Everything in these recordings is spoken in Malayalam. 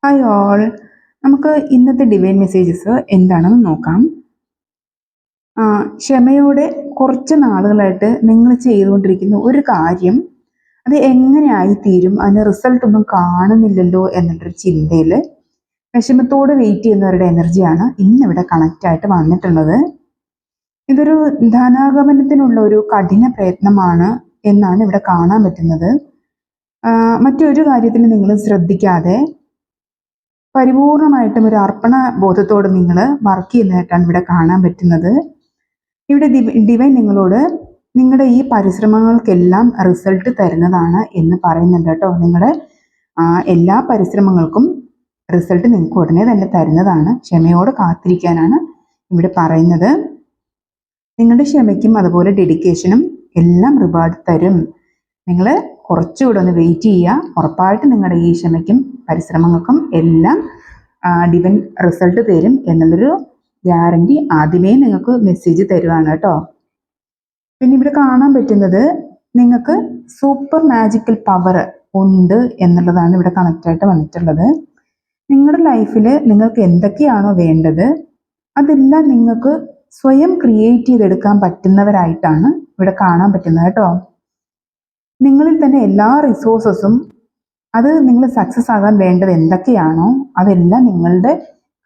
Hi all. നമുക്ക് ഇന്നത്തെ ഡിവൈൻ മെസ്സേജസ് എന്താണെന്ന് നോക്കാം. ക്ഷമയോടെ കുറച്ച് നാളുകളായിട്ട് നിങ്ങൾ ചെയ്തുകൊണ്ടിരിക്കുന്ന ഒരു കാര്യം അത് എങ്ങനെയായിത്തീരും, അതിന് റിസൾട്ട് ഒന്നും കാണുന്നില്ലല്ലോ എന്നുള്ളൊരു ചിന്തയിൽ വിഷമത്തോടെ വെയിറ്റ് ചെയ്യുന്നവരുടെ എനർജിയാണ് ഇന്നിവിടെ കണക്റ്റായിട്ട് വന്നിട്ടുള്ളത്. ഇതൊരു ധനാഗമനത്തിനുള്ള ഒരു കഠിന പ്രയത്നമാണ് എന്നാണ് ഇവിടെ കാണാൻ പറ്റുന്നത്. മറ്റൊരു കാര്യത്തിൽ നിങ്ങൾ ശ്രദ്ധിക്കാതെ പരിപൂർണമായിട്ടും ഒരു അർപ്പണ ബോധത്തോടെ നിങ്ങൾ വർക്ക് ചെയ്യുന്നതായിട്ടാണ് ഇവിടെ കാണാൻ പറ്റുന്നത്. ഇവിടെ ഡിവൈൻ നിങ്ങളോട് നിങ്ങളുടെ ഈ പരിശ്രമങ്ങൾക്കെല്ലാം റിസൾട്ട് തരുന്നതാണ് എന്ന് പറയുന്നുണ്ട് കേട്ടോ. നിങ്ങളുടെ എല്ലാ പരിശ്രമങ്ങൾക്കും റിസൾട്ട് നിങ്ങൾക്ക് ഉടനെ തന്നെ തരുന്നതാണ്. ക്ഷമയോടെ കാത്തിരിക്കാനാണ് ഇവിടെ പറയുന്നത്. നിങ്ങളുടെ ക്ഷമയ്ക്കും അതുപോലെ ഡെഡിക്കേഷനും എല്ലാം റിവാർഡ് തരും. നിങ്ങൾ കുറച്ചുകൂടെ ഒന്ന് വെയിറ്റ് ചെയ്യുക. ഉറപ്പായിട്ട് നിങ്ങളുടെ ഈ ക്ഷമയ്ക്കും പരിശ്രമങ്ങൾക്കും എല്ലാം ഡിവൈൻ റിസൾട്ട് തരും എന്നുള്ളൊരു ഗ്യാരണ്ടി ആദ്യമേ നിങ്ങൾക്ക് മെസ്സേജ് തരുവാണ് കേട്ടോ. പിന്നെ ഇവിടെ കാണാൻ പറ്റുന്നത് നിങ്ങൾക്ക് സൂപ്പർ മാജിക്കൽ പവർ ഉണ്ട് എന്നുള്ളതാണ് ഇവിടെ കണക്റ്റായിട്ട് വന്നിട്ടുള്ളത്. നിങ്ങളുടെ ലൈഫിൽ നിങ്ങൾക്ക് എന്തൊക്കെയാണോ വേണ്ടത് അതെല്ലാം നിങ്ങൾക്ക് സ്വയം ക്രിയേറ്റ് ചെയ്തെടുക്കാൻ പറ്റുന്നവരായിട്ടാണ് ഇവിടെ കാണാൻ പറ്റുന്നത് കേട്ടോ. നിങ്ങളിൽ തന്നെ എല്ലാ റിസോഴ്സസും അത് നിങ്ങൾ സക്സസ് ആകാൻ വേണ്ടത് എന്തൊക്കെയാണോ അതെല്ലാം നിങ്ങളുടെ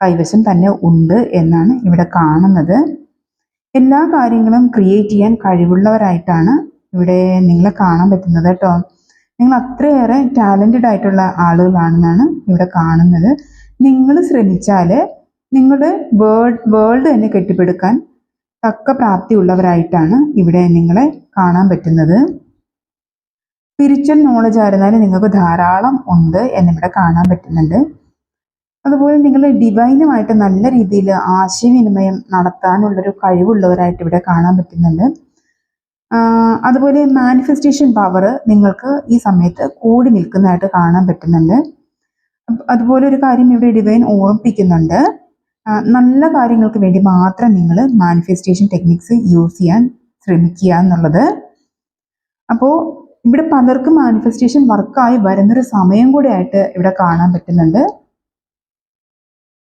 കൈവശം തന്നെ ഉണ്ട് എന്നാണ് ഇവിടെ കാണുന്നത്. എല്ലാ കാര്യങ്ങളും ക്രിയേറ്റ് ചെയ്യാൻ കഴിവുള്ളവരായിട്ടാണ് ഇവിടെ നിങ്ങളെ കാണാൻ പറ്റുന്നത് കേട്ടോ. നിങ്ങൾ അത്രയേറെ ടാലൻറ്റഡ് ആയിട്ടുള്ള ആളുകളാണെന്നാണ് ഇവിടെ കാണുന്നത്. നിങ്ങൾ ശ്രമിച്ചാൽ നിങ്ങളുടെ വേൾഡ് തന്നെ കെട്ടിപ്പടുക്കാൻ തക്ക പ്രാപ്തിയുള്ളവരായിട്ടാണ് ഇവിടെ നിങ്ങളെ കാണാൻ പറ്റുന്നത്. സ്പിരിച്വൽ നോളജ് ആയിരുന്നാലും നിങ്ങൾക്ക് ധാരാളം ഉണ്ട് എന്നിവിടെ കാണാൻ പറ്റുന്നുണ്ട്. അതുപോലെ നിങ്ങൾ ഡിവൈനുമായിട്ട് നല്ല രീതിയിൽ ആശയവിനിമയം നടത്താനുള്ളൊരു കഴിവുള്ളവരായിട്ട് ഇവിടെ കാണാൻ പറ്റുന്നുണ്ട്. അതുപോലെ മാനിഫെസ്റ്റേഷൻ പവർ നിങ്ങൾക്ക് ഈ സമയത്ത് കൂടി നിൽക്കുന്നതായിട്ട് കാണാൻ പറ്റുന്നുണ്ട്. അതുപോലെ ഒരു കാര്യം ഇവിടെ ഡിവൈൻ ഓർമ്മിപ്പിക്കുന്നുണ്ട്. നല്ല കാര്യങ്ങൾക്ക് വേണ്ടി മാത്രം നിങ്ങൾ മാനിഫെസ്റ്റേഷൻ ടെക്നിക്സ് യൂസ് ചെയ്യാൻ ശ്രമിക്കുക എന്നുള്ളത്. അപ്പോൾ ഇവിടെ പലർക്കും മാനിഫെസ്റ്റേഷൻ വർക്കായി വരുന്നൊരു സമയം കൂടെ ആയിട്ട് ഇവിടെ കാണാൻ പറ്റുന്നുണ്ട്.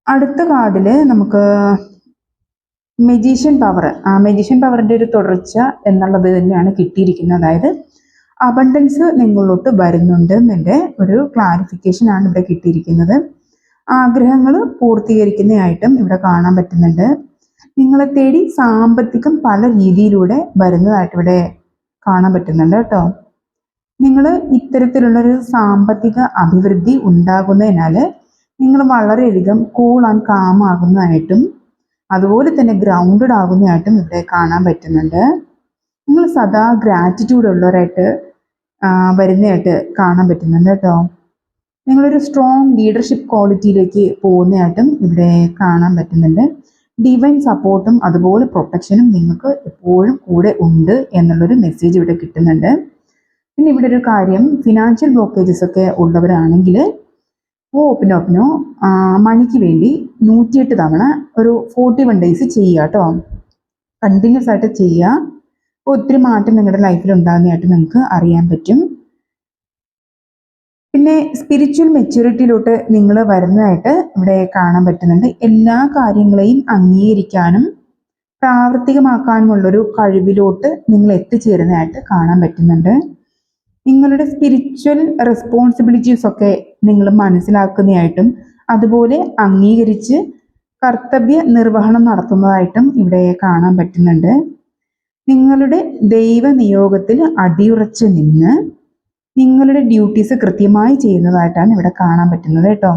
അടുത്ത കാർഡിൽ നമുക്ക് മെജീഷ്യൻ പവർ, മെജീഷ്യൻ പവറിൻ്റെ ഒരു തുടർച്ച എന്നുള്ളത് തന്നെയാണ് കിട്ടിയിരിക്കുന്നത്. അതായത് അബണ്ടൻസ് നിങ്ങളിലോട്ട് വരുന്നുണ്ട് എന്നതിൻ്റെ ഒരു ക്ലാരിഫിക്കേഷൻ ആണ് ഇവിടെ കിട്ടിയിരിക്കുന്നത്. ആഗ്രഹങ്ങൾ പൂർത്തീകരിക്കുന്നതായിട്ടും ഇവിടെ കാണാൻ പറ്റുന്നുണ്ട്. നിങ്ങളെ തേടി സാമ്പത്തികം പല രീതിയിലൂടെ വരുന്നതായിട്ട് ഇവിടെ കാണാൻ പറ്റുന്നുണ്ട് കേട്ടോ. നിങ്ങൾ ഇത്തരത്തിലുള്ളൊരു സാമ്പത്തിക അഭിവൃദ്ധി ഉണ്ടാകുന്നതിനാൽ നിങ്ങൾ വളരെയധികം കൂൾ ആൻഡ് കാം ആകുന്നതായിട്ടും അതുപോലെ തന്നെ ഗ്രൗണ്ടഡ് ആകുന്നതായിട്ടും ഇവിടെ കാണാൻ പറ്റുന്നുണ്ട്. നിങ്ങൾ സദാ ഗ്രാറ്റിറ്റ്യൂഡ് ഉള്ളവരായിട്ട് വരുന്നതായിട്ട് കാണാൻ പറ്റുന്നുണ്ട് കേട്ടോ. നിങ്ങളൊരു സ്ട്രോങ് ലീഡർഷിപ്പ് ക്വാളിറ്റിയിലേക്ക് പോകുന്നതായിട്ടും ഇവിടെ കാണാൻ പറ്റുന്നുണ്ട്. ഡിവൈൻ സപ്പോർട്ടും അതുപോലെ പ്രൊട്ടക്ഷനും നിങ്ങൾക്ക് എപ്പോഴും കൂടെ ഉണ്ട് എന്നുള്ളൊരു മെസ്സേജ് ഇവിടെ കിട്ടുന്നുണ്ട്. പിന്നെ ഇവിടെ ഒരു കാര്യം, ഫിനാൻഷ്യൽ ബ്ലോക്കേജസ് ഒക്കെ ഉള്ളവരാണെങ്കിൽ ഓപ്പനോ മണിക്ക് വേണ്ടി 108 തവണ ഒരു 41 ഡേയ്സ് ചെയ്യുക കേട്ടോ. കണ്ടിന്യൂസ് ആയിട്ട് ചെയ്യുക. ഒത്തിരി മാറ്റം നിങ്ങളുടെ ലൈഫിൽ ഉണ്ടാകുന്നതായിട്ട് നിങ്ങൾക്ക് അറിയാൻ പറ്റും. പിന്നെ സ്പിരിച്വൽ മെച്യൂരിറ്റിയിലോട്ട് നിങ്ങൾ വരുന്നതായിട്ട് ഇവിടെ കാണാൻ പറ്റുന്നുണ്ട്. എല്ലാ കാര്യങ്ങളെയും അംഗീകരിക്കാനും പ്രാവർത്തികമാക്കാനുമുള്ളൊരു കഴിവിലോട്ട് നിങ്ങൾ എത്തിച്ചേരുന്നതായിട്ട് കാണാൻ പറ്റുന്നുണ്ട്. നിങ്ങളുടെ സ്പിരിച്വൽ റെസ്പോൺസിബിലിറ്റീസ് ഒക്കെ നിങ്ങൾ മനസ്സിലാക്കുന്നതായിട്ടും അതുപോലെ അംഗീകരിച്ച് കർത്തവ്യ നിർവഹണം നടത്തുന്നതായിട്ടും ഇവിടെ കാണാൻ പറ്റുന്നുണ്ട്. നിങ്ങളുടെ ദൈവനിയോഗത്തിൽ അടിയുറച്ച് നിന്ന് നിങ്ങളുടെ ഡ്യൂട്ടീസ് കൃത്യമായി ചെയ്യുന്നതായിട്ടാണ് ഇവിടെ കാണാൻ പറ്റുന്നത് കേട്ടോ.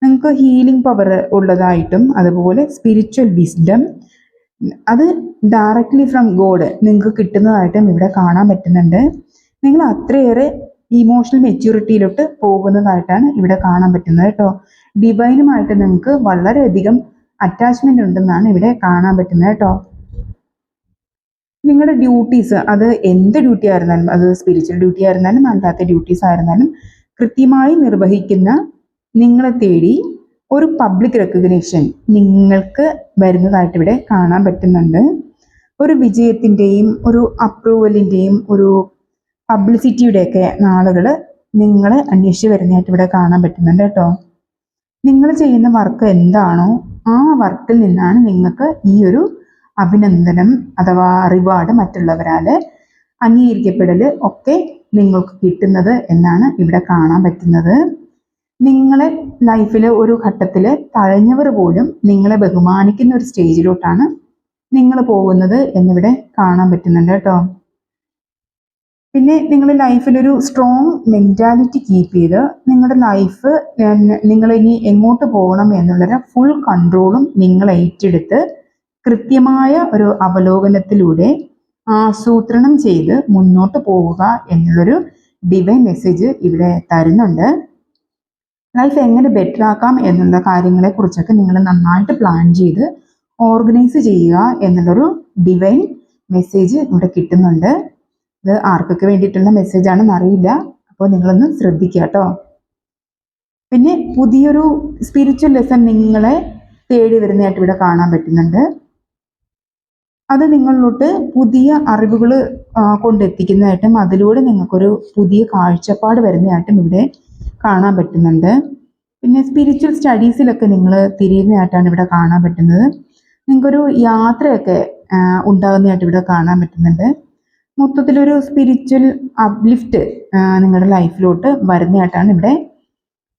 നിങ്ങൾക്ക് ഹീലിംഗ് പവർ ഉള്ളതായിട്ടും അതുപോലെ സ്പിരിച്വൽ വിസ്ഡം അത് ഡയറക്റ്റ്ലി ഫ്രം ഗോഡ് നിങ്ങൾക്ക് കിട്ടുന്നതായിട്ടും ഇവിടെ കാണാൻ പറ്റുന്നുണ്ട്. നിങ്ങൾ അത്രയേറെ ഇമോഷണൽ മെച്യൂരിറ്റിയിലോട്ട് പോകുന്നതായിട്ടാണ് ഇവിടെ കാണാൻ പറ്റുന്നത് കേട്ടോ. ഡിവൈനുമായിട്ട് നിങ്ങൾക്ക് വളരെയധികം അറ്റാച്ച്മെന്റ് ഉണ്ടെന്നാണ് ഇവിടെ കാണാൻ പറ്റുന്നത് കേട്ടോ. നിങ്ങളുടെ ഡ്യൂട്ടീസ് അത് എന്ത് ഡ്യൂട്ടി ആയിരുന്നാലും, അത് സ്പിരിച്വൽ ഡ്യൂട്ടി ആയിരുന്നാലും അല്ലാത്ത ഡ്യൂട്ടീസ് ആയിരുന്നാലും കൃത്യമായി നിർവഹിക്കുന്ന നിങ്ങളെ തേടി ഒരു പബ്ലിക് റെക്കഗ്നീഷൻ നിങ്ങൾക്ക് വരുന്നതായിട്ട് ഇവിടെ കാണാൻ പറ്റുന്നുണ്ട്. ഒരു വിജയത്തിൻ്റെയും ഒരു അപ്രൂവലിൻ്റെയും ഒരു പബ്ലിസിറ്റിയുടെയൊക്കെ നാളുകൾ നിങ്ങളെ അന്വേഷിച്ച് വരുന്നതായിട്ട് ഇവിടെ കാണാൻ പറ്റുന്നുണ്ട് കേട്ടോ. നിങ്ങൾ ചെയ്യുന്ന വർക്ക് എന്താണോ ആ വർക്കിൽ നിന്നാണ് നിങ്ങൾക്ക് ഈ ഒരു അഭിനന്ദനം അഥവാ റിവാർഡ് മറ്റുള്ളവരാൽ അംഗീകരിക്കപ്പെടൽ ഒക്കെ നിങ്ങൾക്ക് കിട്ടുന്നത് എന്നാണ് ഇവിടെ കാണാൻ പറ്റുന്നത്. നിങ്ങളെ ലൈഫിൽ ഒരു ഘട്ടത്തിൽ തഴഞ്ഞവർ പോലും നിങ്ങളെ ബഹുമാനിക്കുന്ന ഒരു സ്റ്റേജിലോട്ടാണ് നിങ്ങൾ പോകുന്നത് എന്നിവിടെ കാണാൻ പറ്റുന്നുണ്ട് കേട്ടോ. പിന്നെ നിങ്ങൾ ലൈഫിലൊരു സ്ട്രോങ് മെൻറ്റാലിറ്റി കീപ്പ് ചെയ്ത് നിങ്ങളുടെ ലൈഫ് നിങ്ങളിനി എങ്ങോട്ട് പോകണം എന്നുള്ളൊരു ഫുൾ കൺട്രോളും നിങ്ങൾ ഏറ്റെടുത്ത് കൃത്യമായ ഒരു അവലോകനത്തിലൂടെ ആസൂത്രണം ചെയ്ത് മുന്നോട്ട് പോവുക എന്നുള്ളൊരു ഡിവൈൻ മെസ്സേജ് ഇവിടെ തരുന്നുണ്ട്. ലൈഫ് എങ്ങനെ ബെറ്റർ ആക്കാം എന്നുള്ള കാര്യങ്ങളെക്കുറിച്ചൊക്കെ നിങ്ങൾ നന്നായിട്ട് പ്ലാൻ ചെയ്ത് ഓർഗനൈസ് ചെയ്യുക എന്നുള്ളൊരു ഡിവൈൻ മെസ്സേജ് ഇവിടെ കിട്ടുന്നുണ്ട്. ഇത് ആർക്കൊക്കെ വേണ്ടിയിട്ടുള്ള മെസ്സേജ് ആണെന്ന് അറിയില്ല, അപ്പോൾ നിങ്ങളൊന്ന് ശ്രദ്ധിക്കുക കേട്ടോ. പിന്നെ പുതിയൊരു സ്പിരിച്വൽ ലെസൺ നിങ്ങളെ തേടി വരുന്നതായിട്ട് ഇവിടെ കാണാൻ പറ്റുന്നുണ്ട്. അത് നിങ്ങളിലോട്ട് പുതിയ അറിവുകൾ കൊണ്ടെത്തിക്കുന്നതായിട്ടും അതിലൂടെ നിങ്ങൾക്കൊരു പുതിയ കാഴ്ചപ്പാട് വരുന്നതായിട്ടും ഇവിടെ കാണാൻ പറ്റുന്നുണ്ട്. പിന്നെ സ്പിരിച്വൽ സ്റ്റഡീസിലൊക്കെ നിങ്ങൾ തിരിയുന്നതായിട്ടാണ് ഇവിടെ കാണാൻ പറ്റുന്നത്. നിങ്ങൾക്കൊരു യാത്രയൊക്കെ ഉണ്ടാകുന്നതായിട്ട് ഇവിടെ കാണാൻ പറ്റുന്നുണ്ട്. മൊത്തത്തിലൊരു സ്പിരിച്വൽ അപ്ലിഫ്റ്റ് നിങ്ങളുടെ ലൈഫിലോട്ട് വരുന്നതായിട്ടാണ് ഇവിടെ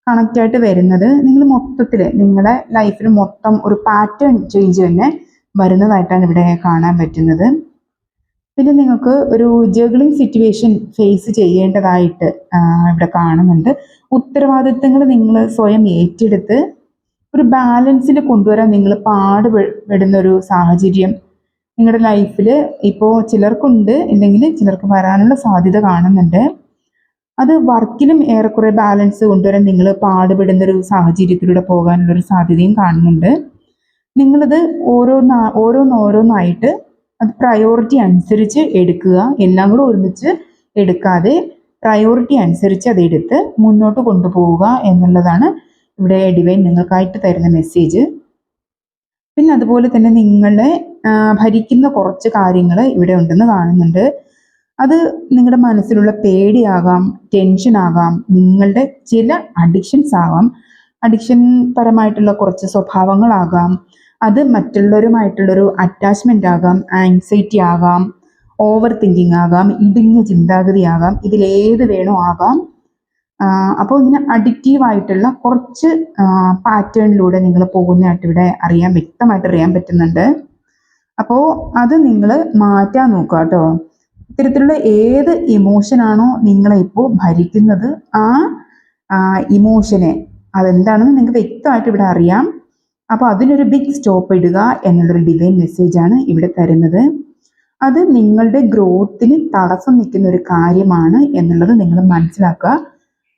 കണക്റ്റായിട്ട് വരുന്നത്. നിങ്ങൾ മൊത്തത്തിൽ നിങ്ങളുടെ ലൈഫിൽ മൊത്തം ഒരു പാറ്റേൺ ചേഞ്ച് തന്നെ വരുന്നതായിട്ടാണ് ഇവിടെ കാണാൻ പറ്റുന്നത്. പിന്നെ നിങ്ങൾക്ക് ഒരു ജഗ്ലിംഗ് സിറ്റുവേഷൻ ഫേസ് ചെയ്യേണ്ടതായിട്ട് ഇവിടെ കാണുന്നുണ്ട്. ഉത്തരവാദിത്തങ്ങൾ നിങ്ങൾ സ്വയം ഏറ്റെടുത്ത് ഒരു ബാലൻസിൽ കൊണ്ടുവരാൻ നിങ്ങൾ പാടുപെടുന്നൊരു സാഹചര്യം നിങ്ങളുടെ ലൈഫിൽ ഇപ്പോൾ ചിലർക്കുണ്ട്, ഇല്ലെങ്കിൽ ചിലർക്ക് വരാനുള്ള സാധ്യത കാണുന്നുണ്ട്. അത് വർക്കിലും ഏറെക്കുറെ ബാലൻസ് കൊണ്ടുവരാൻ നിങ്ങൾ പാടുപെടുന്നൊരു സാഹചര്യത്തിലൂടെ പോകാനുള്ളൊരു സാധ്യതയും കാണുന്നുണ്ട്. നിങ്ങളിത് ഓരോന്നോരോന്നായിട്ട് അത് പ്രയോറിറ്റി അനുസരിച്ച് എടുക്കുക. എല്ലാം കൂടെ ഒരുമിച്ച് എടുക്കാതെ പ്രയോറിറ്റി അനുസരിച്ച് അതെടുത്ത് മുന്നോട്ട് കൊണ്ടുപോവുക എന്നുള്ളതാണ് ഇവിടെ ഡിവൈൻ നിങ്ങൾക്കായിട്ട് തരുന്ന മെസ്സേജ്. പിന്നെ അതുപോലെ തന്നെ നിങ്ങളെ ഭരിക്കുന്ന കുറച്ച് കാര്യങ്ങൾ ഇവിടെ ഉണ്ടെന്ന് കാണുന്നുണ്ട്. അത് നിങ്ങളുടെ മനസ്സിലുള്ള പേടിയാകാം, ടെൻഷനാകാം, നിങ്ങളുടെ ചില അഡിക്ഷൻസ് ആകാം, അഡിക്ഷൻ പരമായിട്ടുള്ള കുറച്ച് സ്വഭാവങ്ങളാകാം, അത് മറ്റുള്ളവരുമായിട്ടുള്ളൊരു അറ്റാച്ച്മെൻ്റ് ആകാം, ആങ്സൈറ്റി ആകാം, ഓവർ തിങ്കിങ് ആകാം, ഇടുങ്ങിയ ചിന്താഗതി ആകാം, ഇതിലേത് വേണോ ആകാം. അപ്പോൾ ഇങ്ങനെ അഡിക്റ്റീവായിട്ടുള്ള കുറച്ച് പാറ്റേണിലൂടെ നിങ്ങൾ പോകുന്നതായിട്ട് ഇവിടെ വ്യക്തമായിട്ട് അറിയാൻ പറ്റുന്നുണ്ട്. അപ്പോൾ അത് നിങ്ങൾ മാറ്റാൻ നോക്കുക കേട്ടോ. ഇത്തരത്തിലുള്ള ഏത് ഇമോഷനാണോ നിങ്ങളെ ഇപ്പോൾ ഭരിക്കുന്നത് ആ ഇമോഷനെ അതെന്താണെന്ന് നിങ്ങൾക്ക് വ്യക്തമായിട്ട് ഇവിടെ അറിയാം. അപ്പോൾ അതിനൊരു ബിഗ് സ്റ്റോപ്പ് ഇടുക എന്നുള്ളൊരു ഡിവൈൻ മെസ്സേജാണ് ഇവിടെ തരുന്നത്. അത് നിങ്ങളുടെ ഗ്രോത്തിന് തടസ്സം നിൽക്കുന്ന ഒരു കാര്യമാണ് എന്നുള്ളത് നിങ്ങൾ മനസ്സിലാക്കുക.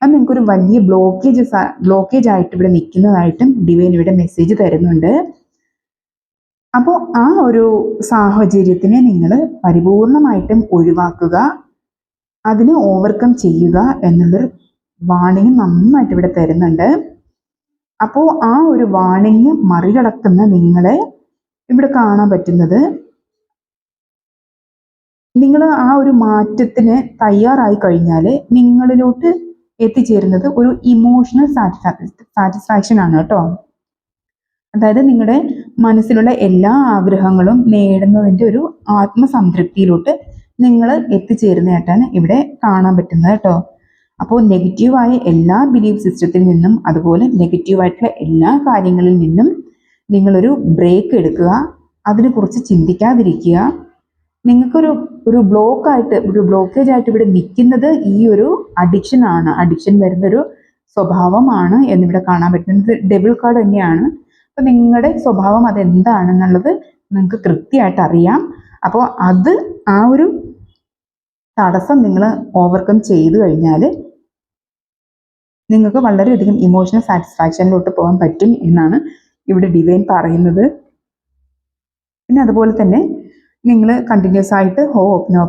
അത് നിങ്ങൾക്കൊരു വലിയ ബ്ലോക്കേജ് ആയിട്ട് ഇവിടെ നിൽക്കുന്നതായിട്ടും ഡിവൈൻ ഇവിടെ മെസ്സേജ് തരുന്നുണ്ട്. അപ്പോൾ ആ ഒരു സാഹചര്യത്തിനെ നിങ്ങൾ പരിപൂർണമായിട്ടും ഒഴിവാക്കുക, അതിനെ ഓവർകം ചെയ്യുക എന്നുള്ളൊരു വാണിംഗ് നന്നായിട്ട് ഇവിടെ തരുന്നുണ്ട്. അപ്പോൾ ആ ഒരു വാണിംഗ് മറികടക്കുന്ന നിങ്ങളെ ഇവിടെ കാണാൻ പറ്റുന്നത് നിങ്ങൾ ആ ഒരു മാറ്റത്തിന് തയ്യാറായി കഴിഞ്ഞാൽ നിങ്ങളിലോട്ട് എത്തിച്ചേരുന്നത് ഒരു ഇമോഷണൽ സാറ്റിസ്ഫാക്ഷൻ ആണ് കേട്ടോ. അതായത് നിങ്ങളുടെ മനസ്സിലുള്ള എല്ലാ ആഗ്രഹങ്ങളും നേടുന്നതിൻ്റെ ഒരു ആത്മസംതൃപ്തിയിലോട്ട് നിങ്ങൾ എത്തിച്ചേരുന്നതായിട്ടാണ് ഇവിടെ കാണാൻ പറ്റുന്നത് കേട്ടോ. അപ്പോൾ നെഗറ്റീവായ എല്ലാ ബിലീഫ് സിസ്റ്റത്തിൽ നിന്നും അതുപോലെ നെഗറ്റീവായിട്ടുള്ള എല്ലാ കാര്യങ്ങളിൽ നിന്നും നിങ്ങളൊരു ബ്രേക്ക് എടുക്കുക, അതിനെക്കുറിച്ച് ചിന്തിക്കാതിരിക്കുക. നിങ്ങൾക്കൊരു ബ്ലോക്കേജ് ആയിട്ട് ഇവിടെ നിൽക്കുന്നത് ഈ ഒരു അഡിക്ഷൻ വരുന്നൊരു സ്വഭാവമാണ് എന്നിവിടെ കാണാൻ പറ്റുന്നത്. ഡെബിൾ കാർഡ് തന്നെയാണ്. അപ്പോൾ നിങ്ങളുടെ സ്വഭാവം അതെന്താണെന്നുള്ളത് നിങ്ങൾക്ക് കൃത്യമായിട്ട് അറിയാം. അപ്പോൾ ആ ഒരു തടസ്സം നിങ്ങൾ ഓവർകം ചെയ്തു കഴിഞ്ഞാൽ നിങ്ങൾക്ക് വളരെയധികം ഇമോഷണൽ സാറ്റിസ്ഫാക്ഷനിലോട്ട് പോകാൻ പറ്റും എന്നാണ് ഇവിടെ ഡിവൈൻ പറയുന്നത്. പിന്നെ അതുപോലെ തന്നെ നിങ്ങൾ കണ്ടിന്യൂസ് ആയിട്ട് ഓപ്പനോ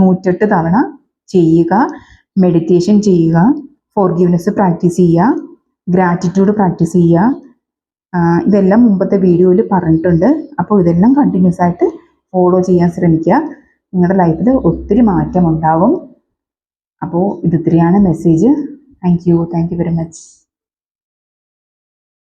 108 തവണ ചെയ്യുക, മെഡിറ്റേഷൻ ചെയ്യുക, ഫോർഗിവ്നെസ് പ്രാക്ടീസ് ചെയ്യുക, ഗ്രാറ്റിറ്റ്യൂഡ് പ്രാക്ടീസ് ചെയ്യുക. ഇതെല്ലാം മുമ്പത്തെ വീഡിയോയിൽ പറഞ്ഞിട്ടുണ്ട്. അപ്പോൾ ഇതെല്ലാം കണ്ടിന്യൂസ് ആയിട്ട് ഫോളോ ചെയ്യാൻ ശ്രമിക്കുക. നിങ്ങളുടെ ലൈഫിൽ ഒത്തിരി മാറ്റം ഉണ്ടാവും. അപ്പോൾ ഇത് ഇത്രയാണ് message. Thank you very much.